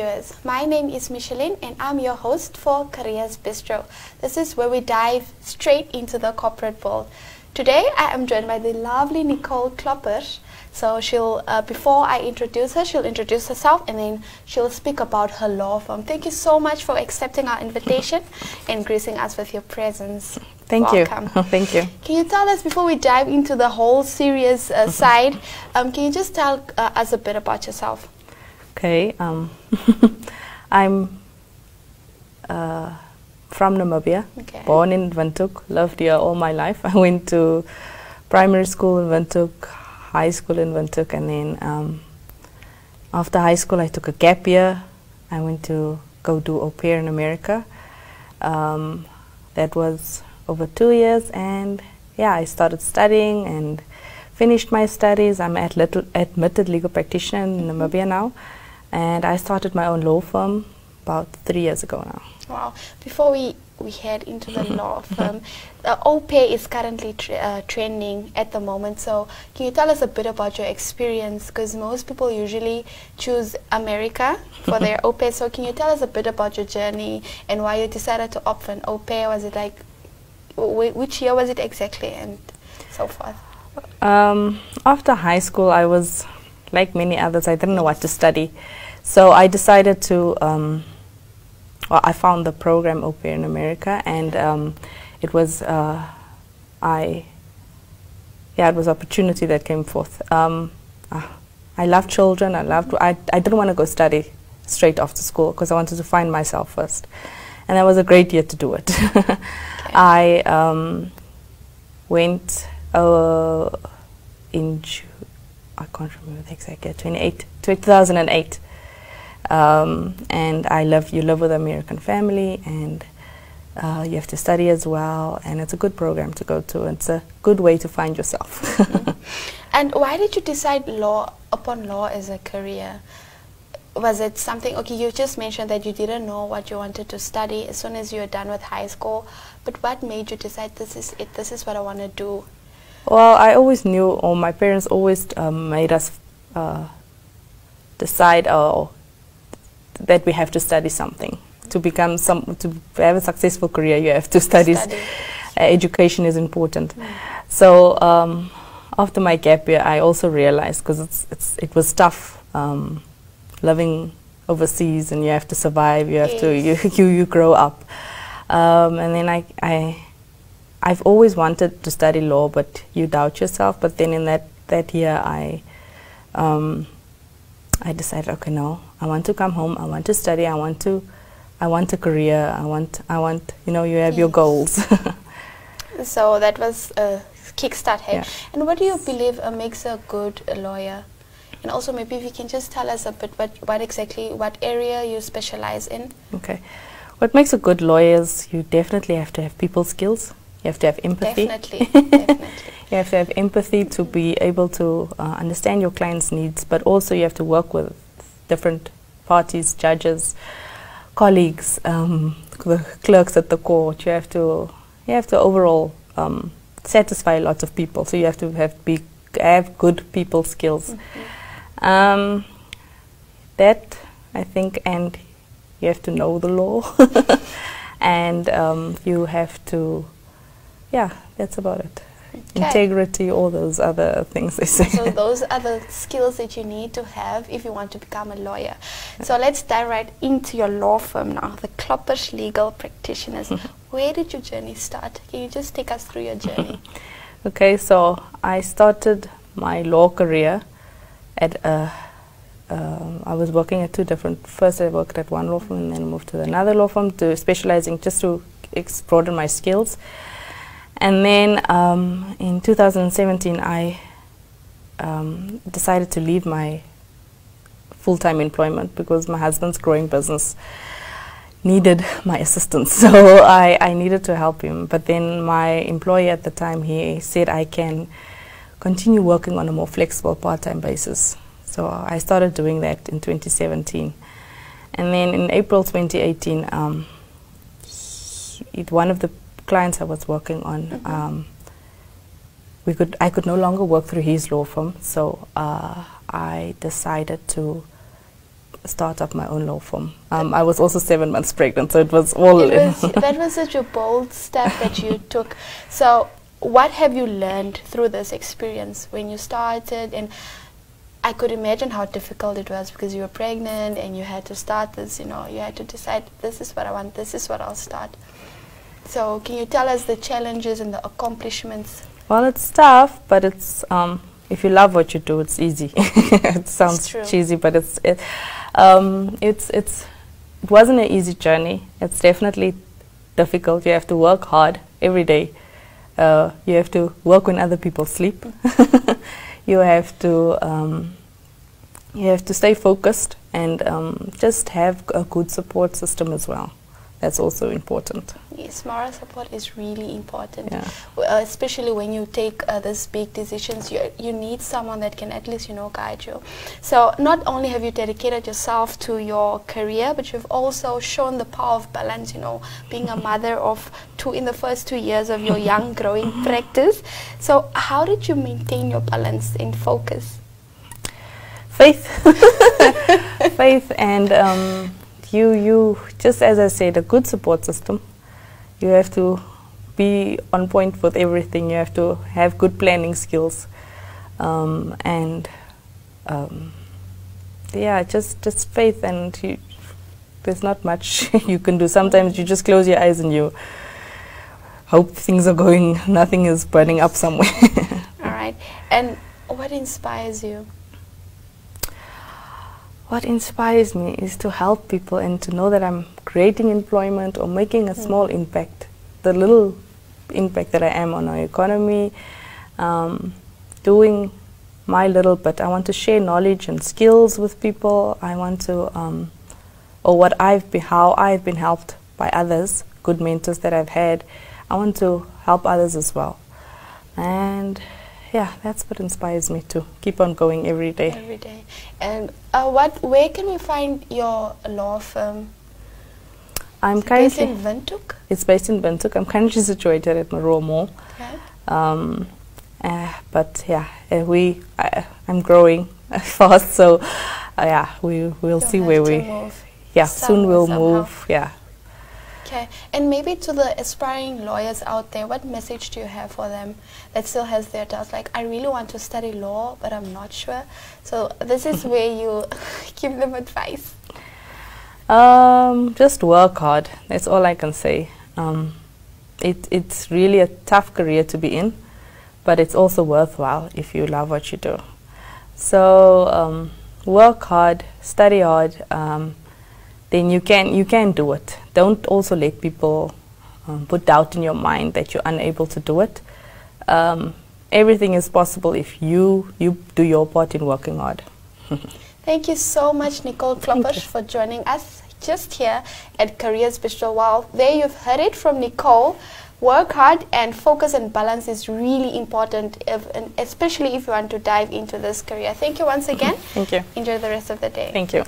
viewers. My name is Micheline and I'm your host for Careers Bistro. This is where we dive straight into the corporate world. Today I am joined by the lovely Nicole Kloppers. So she'll, before I introduce her, she'll introduce herself and then she'll speak about her law firm. Thank you so much for accepting our invitation and gracing us with your presence. Thank Welcome. you. Thank you. Can you tell us, before we dive into the whole serious side, can you just tell us a bit about yourself? Okay. I'm from Namibia, born in Windhoek, lived here all my life. I went to primary school in Windhoek, high school in Windhoek, and then after high school I took a gap year. I went to go do au pair in America. That was over 2 years, and yeah, I started studying and finished my studies. I'm an admitted legal practitioner in Namibia now, and I started my own law firm about 3 years ago now. Wow. Before we head into the law firm, au pair is currently trending at the moment, so can you tell us a bit about your experience, because most people usually choose America for their au pair, so can you tell us a bit about your journey and why you decided to opt for an au pair? Was it like, which year was it exactly, and so forth? After high school, I was like many others, I didn't know what to study, so I decided to well, I found the program au pair in America, and it was it was opportunity that came forth. I love children. I didn't want to go study straight after school because I wanted to find myself first, and that was a great year to do it. Okay. I went in I can't remember the exact year, 2008. And you live with an American family, and you have to study as well, and it's a good program to go to. It's a good way to find yourself. Mm-hmm. And why did you decide upon law as a career? Was it something, okay, you just mentioned that you didn't know what you wanted to study as soon as you were done with high school, but what made you decide this is it, this is what I want to do? Well, I always knew, or my parents always made us decide that we have to study something. To have a successful career, you have to study. Education is important. Mm. So after my gap year, I also realized, because it was tough living overseas, and you have to survive. You have to you grow up, and then I've always wanted to study law, but you doubt yourself. But then in that year, I decided, okay, no, I want to come home. I want to study. I want a career. I want. You have your goals. So that was a kickstart. Hey? Yeah. And what do you believe makes a good lawyer? And also, maybe if you can just tell us a bit what area you specialize in. Okay. What makes a good lawyer is you definitely have to have people skills. You have to have empathy. Definitely, definitely. You have to have empathy to be able to understand your client's needs, but also you have to work with different parties, judges, colleagues, the clerks at the court. You have to overall satisfy lots of people. So you have to have good people skills. Mm-hmm. That, I think, and you have to know the law, and you have to. Yeah, that's about it. Okay. Integrity, all those other things they say. So those are the skills that you need to have if you want to become a lawyer. So let's dive right into your law firm now, the Kloppers Legal Practitioners. Where did your journey start? Can you just take us through your journey? Okay, so I started my law career at I was working at two different. First, I worked at one law firm, and then moved to another law firm to specializing just to broaden my skills. And then in 2017, I decided to leave my full-time employment because my husband's growing business needed my assistance. So I needed to help him. But then my employer at the time, he said I can continue working on a more flexible part-time basis. So I started doing that in 2017. And then in April 2018, one of the clients I was working on, I could no longer work through his law firm, so I decided to start up my own law firm. I was also 7 months pregnant, so it was all that was such a bold step that you took. So what have you learned through this experience when you started? And I could imagine how difficult it was because you were pregnant and you had to start this, you had to decide, this is what I want, this is what I'll start. So can you tell us the challenges and the accomplishments? Well, it's tough, but it's if you love what you do, it's easy. It sounds cheesy, but it wasn't an easy journey. It's definitely difficult. You have to work hard every day. You have to work when other people sleep. You have to stay focused and just have a good support system as well. That's also important. Yes, moral support is really important, yeah. Especially when you take these big decisions. You need someone that can at least, guide you. So not only have you dedicated yourself to your career, but you've also shown the power of balance, being a mother of two in the first 2 years of your young growing practice. So how did you maintain your balance and focus? Faith. Faith and you just as I said, a good support system. You have to be on point with everything. You have to have good planning skills, just faith, and there's not much you can do. Sometimes you just close your eyes and you hope things are going, nothing is burning up somewhere. All right. And what inspires you? What inspires me is to help people and to know that I'm creating employment or making a small impact, the little impact that I am on our economy, doing my little bit. I want to share knowledge and skills with people. I want to, how I've been helped by others, good mentors that I've had. I want to help others as well. And yeah, that's what inspires me to keep on going every day. Every day. And where can we find your law firm? I'm based in Windhoek? It's based in Windhoek. I'm currently situated at Maroa Mall. Okay. But yeah, I'm growing fast, so we'll see where we. Move. Yeah, soon we'll move. Yeah. Okay, and maybe to the aspiring lawyers out there, what message do you have for them that still has their doubts? Like, I really want to study law, but I'm not sure. So this is where you give them advice. Just work hard. That's all I can say. It's really a tough career to be in, but it's also worthwhile if you love what you do. So work hard, study hard. Then you can do it. Don't also let people put doubt in your mind that you're unable to do it. Everything is possible if you do your part in working hard. Thank you so much, Nicole Kloppers, for joining us just here at Careers Bistro. Wow, there you've heard it from Nicole. Work hard and focus and balance is really important, and especially if you want to dive into this career. Thank you once again. Thank you. Enjoy the rest of the day. Thank you.